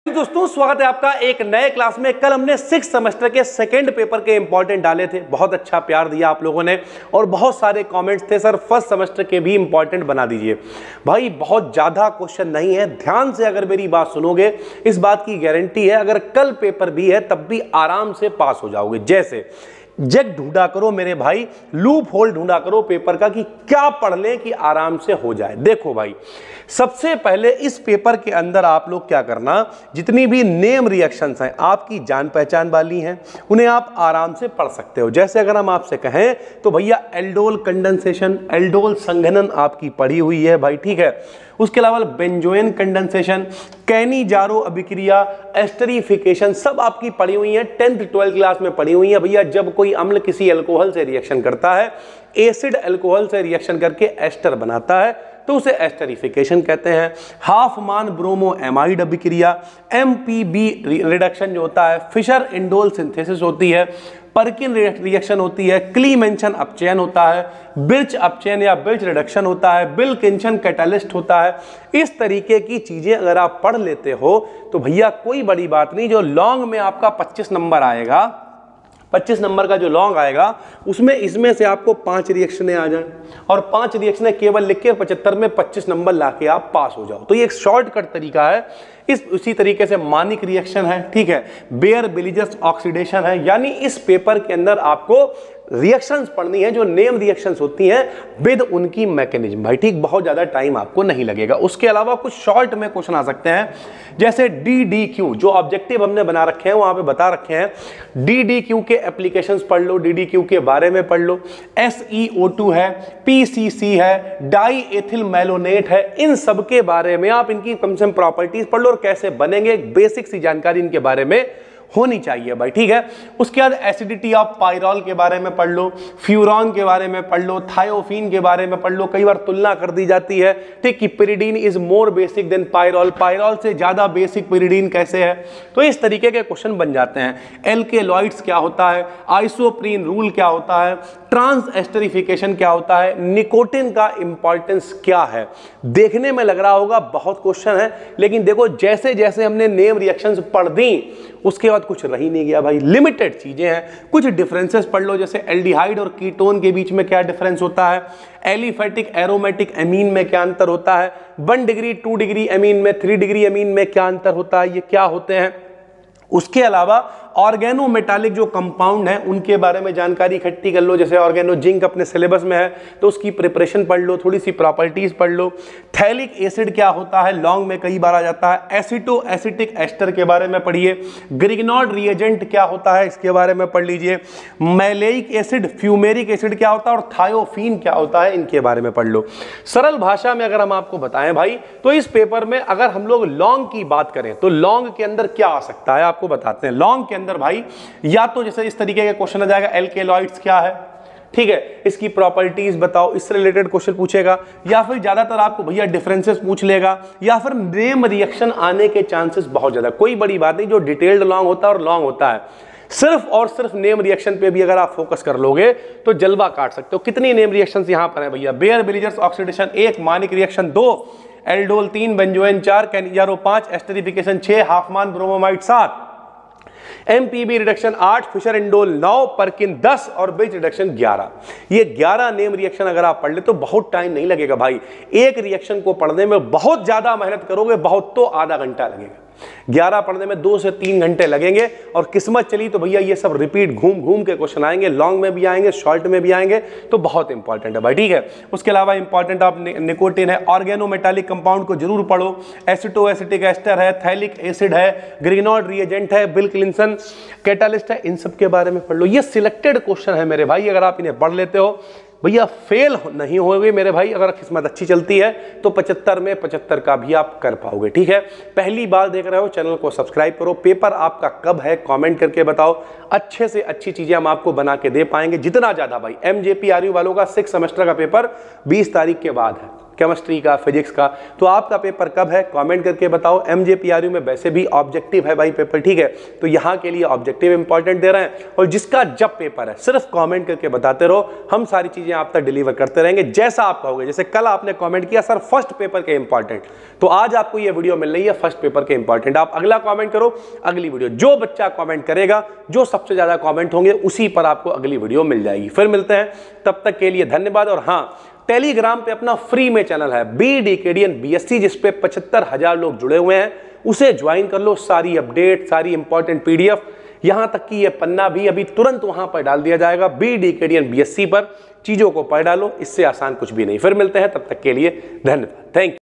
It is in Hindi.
दोस्तों स्वागत है आपका एक नए क्लास में। कल हमने 6 सेमेस्टर के सेकंड पेपर के इंपॉर्टेंट डाले थे, बहुत अच्छा प्यार दिया आप लोगों ने और बहुत सारे कमेंट्स थे सर फर्स्ट सेमेस्टर के भी इंपॉर्टेंट बना दीजिए। भाई बहुत ज्यादा क्वेश्चन नहीं है, ध्यान से अगर मेरी बात सुनोगे इस बात की गारंटी है अगर कल पेपर भी है तब भी आराम से पास हो जाओगे। जैसे जग ढूंढा करो मेरे भाई, लूप होल ढूंढा करो पेपर का कि क्या पढ़ लें कि आराम से हो जाए। देखो भाई सबसे पहले इस पेपर के अंदर आप लोग क्या करना, जितनी भी नेम रिएक्शंस हैं आपकी जान पहचान वाली हैं उन्हें आप आराम से पढ़ सकते हो। जैसे अगर हम आपसे कहें तो भैया एल्डोल कंडेंसेशन, एल्डोल संघनन आपकी पढ़ी हुई है भाई, ठीक है। उसके अलावा बेंजोइन कंडेंसेशन, कैनिजारो अभिक्रिया, एस्टरिफिकेशन सब आपकी पढ़ी हुई है, 10th 12th क्लास में पढ़ी हुई है। भैया जब कोई अम्ल किसी अल्कोहल से रिएक्शन करता है, एसिड अल्कोहल से रिएक्शन करके एस्टर बनाता है तो उसे एस्टरिफिकेशन कहते हैं। हाफमान ब्रोमो एमाइड अभिक्रिया, एमपीबी रिडक्शन जो होता है, फिशर इंडोल सिंथेसिस होती है, पर्किन रिएक्शन होती है, क्लीमेंशन अपचयन होता है, बिर्च अपचयन या बिर्च रिडक्शन होता है, बिल्किंसन कैटालिस्ट होता है। इस तरीके की चीजें अगर आप पढ़ लेते हो तो भैया कोई बड़ी बात नहीं। जो लॉन्ग में आपका 25 नंबर आएगा, 25 नंबर का जो लॉन्ग आएगा उसमें इसमें से आपको 5 रिएक्शनें आ जाएं और 5 रिएक्शनें केवल लिख के 75 में 25 नंबर लाके आप पास हो जाओ। तो ये एक शॉर्टकट तरीका है। उसी तरीके से मानिक रिएक्शन है, ठीक है, बेयर बिलीजस ऑक्सीडेशन है। यानी इस पेपर के अंदर आपको रिएक्शंस पढ़नी है जो नेम रिएक्शंस होती हैं विद उनकी मैकेनिज्म भाई, ठीक। बहुत ज्यादा टाइम आपको नहीं लगेगा। उसके अलावा कुछ शॉर्ट में क्वेश्चन आ सकते हैं जैसे DDQ, जो ऑब्जेक्टिव हमने बना रखे हैं वहां पे बता रखे हैं। DDQ के एप्लीकेशंस पढ़ लो, DDQ के बारे में पढ़ लो। SeO2 है, PCC है, डाई एथिल मेलोनेट है, इन सब के बारे में आप इनकी कम से कम प्रॉपर्टीज पढ़ लो और कैसे बनेंगे बेसिक सी जानकारी इनके बारे में होनी चाहिए भाई, ठीक है। उसके बाद एसिडिटी ऑफ पायरॉल के बारे में पढ़ लो, फ्यूरॉन के बारे में पढ़ लो, थायोफीन के बारे में पढ़ लो। कई बार तुलना कर दी जाती है, ठीक, कि pyridine is more basic than pyrrole, pyrrole से ज्यादा बेसिक पिरिडीन कैसे है। तो इस तरीके के क्वेश्चन बन जाते हैं। एल्केलॉइड्स क्या होता है, आइसोप्रीन रूल क्या होता है, ट्रांस एस्टरिफिकेशन क्या होता है, निकोटिन का इंपॉर्टेंस क्या है। देखने में लग रहा होगा बहुत क्वेश्चन है, लेकिन देखो जैसे जैसे हमने नेम रिएक्शंस पढ़ दी उसके बाद कुछ रह ही नहीं गया भाई, लिमिटेड चीजें हैं। कुछ डिफरेंसेस पढ़ लो, जैसे एल्डिहाइड और कीटोन के बीच में क्या डिफरेंस होता है, एलिफेटिक एरोमेटिक एमीन में क्या अंतर होता है, 1 डिग्री 2 डिग्री एमीन में 3 डिग्री एमीन में क्या अंतर होता है, ये क्या होते हैं। उसके अलावा ऑर्गेनो मेटालिक जो कंपाउंड है उनके बारे में जानकारी इकट्ठी कर लो। जैसे ऑर्गेनो जिंक अपने सिलेबस में है तो उसकी प्रिपरेशन पढ़ लो, थोड़ी सी प्रॉपर्टीज पढ़ लो। थैलिक एसिड क्या होता है, लॉन्ग में कई बार आ जाता है। एसिटो एसिटिक एस्टर के बारे में पढ़िए। ग्रिग्नॉड रिएजेंट क्या होता है इसके बारे में पढ़ लीजिए। मैलेइक एसिड, फ्यूमेरिक एसिड क्या होता है और थायोफीन क्या होता है इनके बारे में पढ़ लो। सरल भाषा में अगर हम आपको बताएं भाई तो इस पेपर में अगर हम लोग लॉन्ग की बात करें तो लॉन्ग के अंदर क्या आ सकता है आपको बताते हैं। लॉन्ग के अंदर भाई या तो जैसे इस तरीके का क्वेश्चन आ जाएगा, एल्केलॉइड्स क्या है, ठीक है, इसकी प्रॉपर्टीज बताओ, इससे रिलेटेड क्वेश्चन पूछेगा। या फिर ज्यादातर आपको भैया डिफरेंसेस पूछ लेगा, या फिर नेम रिएक्शन आने के चांसेस बहुत ज्यादा। कोई बड़ी बात नहीं, जो डिटेल्ड लॉन्ग होता है और लॉन्ग होता है सिर्फ और सिर्फ नेम रिएक्शन पे भी अगर आप फोकस कर लोगे तो जलवा काट सकते हो। कितनी नेम रिएक्शंस यहां पर है भैया, Baeyer Villiger oxidation 1, Mannich reaction 2, aldol 3, benzoin 4, Cannizzaro 5, esterification 6, Hofmann bromamide 7, MPV reduction 8, Fischer indole 9, Perkin 10 और बिर्च रिडक्शन 11। ये 11 नेम रिएक्शन अगर आप पढ़ ले तो बहुत टाइम नहीं लगेगा भाई। एक रिएक्शन को पढ़ने में बहुत ज्यादा मेहनत करोगे, बहुत तो आधा घंटा लगेगा। 11 पढ़ने में 2 से 3 घंटे लगेंगे और किस्मत चली तो भैया ये सब रिपीट घूम घूम के क्वेश्चन आएंगे, लॉन्ग में भी आएंगे, शॉर्ट में भी आएंगे, तो बहुत इंपॉर्टेंट है भाई, ठीक है। उसके अलावा इंपॉर्टेंट आप निकोटिन है, ऑर्गेनोमेटालिक कंपाउंड को जरूर पढ़ो। एसिटो एसिटिक एस्टर है, थैलिक एसिड है, ग्रिग्नॉड रिएजेंट है, बिल्किंसन कैटालिस्ट है, इन सब के बारे में पढ़ लो। ये सिलेक्टेड क्वेश्चन है मेरे भाई, अगर आप इन्हें पढ़ लेते हो भैया फेल नहीं होगे मेरे भाई। अगर किस्मत अच्छी चलती है तो 75 में 75 का भी आप कर पाओगे, ठीक है। पहली बार देख रहे हो चैनल को सब्सक्राइब करो। पेपर आपका कब है कमेंट करके बताओ, अच्छे से अच्छी चीजें हम आपको बना के दे पाएंगे जितना ज्यादा भाई। MJPRU वालों का 6 सेमेस्टर का पेपर 20 तारीख के बाद है। केमिस्ट्री का, फिजिक्स का। तो आपका पेपर कब है कमेंट करके बताओ। MJPRU में वैसे भी ऑब्जेक्टिव है भाई पेपर, ठीक है, तो यहाँ के लिए ऑब्जेक्टिव इंपॉर्टेंट दे रहे हैं। और जिसका जब पेपर है सिर्फ कमेंट करके बताते रहो, हम सारी चीजें आप तक डिलीवर करते रहेंगे जैसा आप कहोगे। जैसे कल आपने कमेंट किया सर फर्स्ट पेपर के इंपॉर्टेंट, तो आज आपको ये वीडियो मिल रही है फर्स्ट पेपर के इंपॉर्टेंट। आप अगला कमेंट करो, अगली वीडियो जो बच्चा कमेंट करेगा, जो सबसे ज्यादा कमेंट होंगे उसी पर आपको अगली वीडियो मिल जाएगी। फिर मिलते हैं, तब तक के लिए धन्यवाद। और हाँ, टेलीग्राम पे अपना फ्री में चैनल है BDKDN BSc, जिसपे 75,000 लोग जुड़े हुए हैं, उसे ज्वाइन कर लो। सारी अपडेट, सारी इंपॉर्टेंट PDF, यहां तक कि ये पन्ना भी अभी तुरंत वहां पर डाल दिया जाएगा BDKDN BSc पर। चीजों को पढ़ डालो, इससे आसान कुछ भी नहीं। फिर मिलते हैं, तब तक के लिए धन्यवाद। Thank you.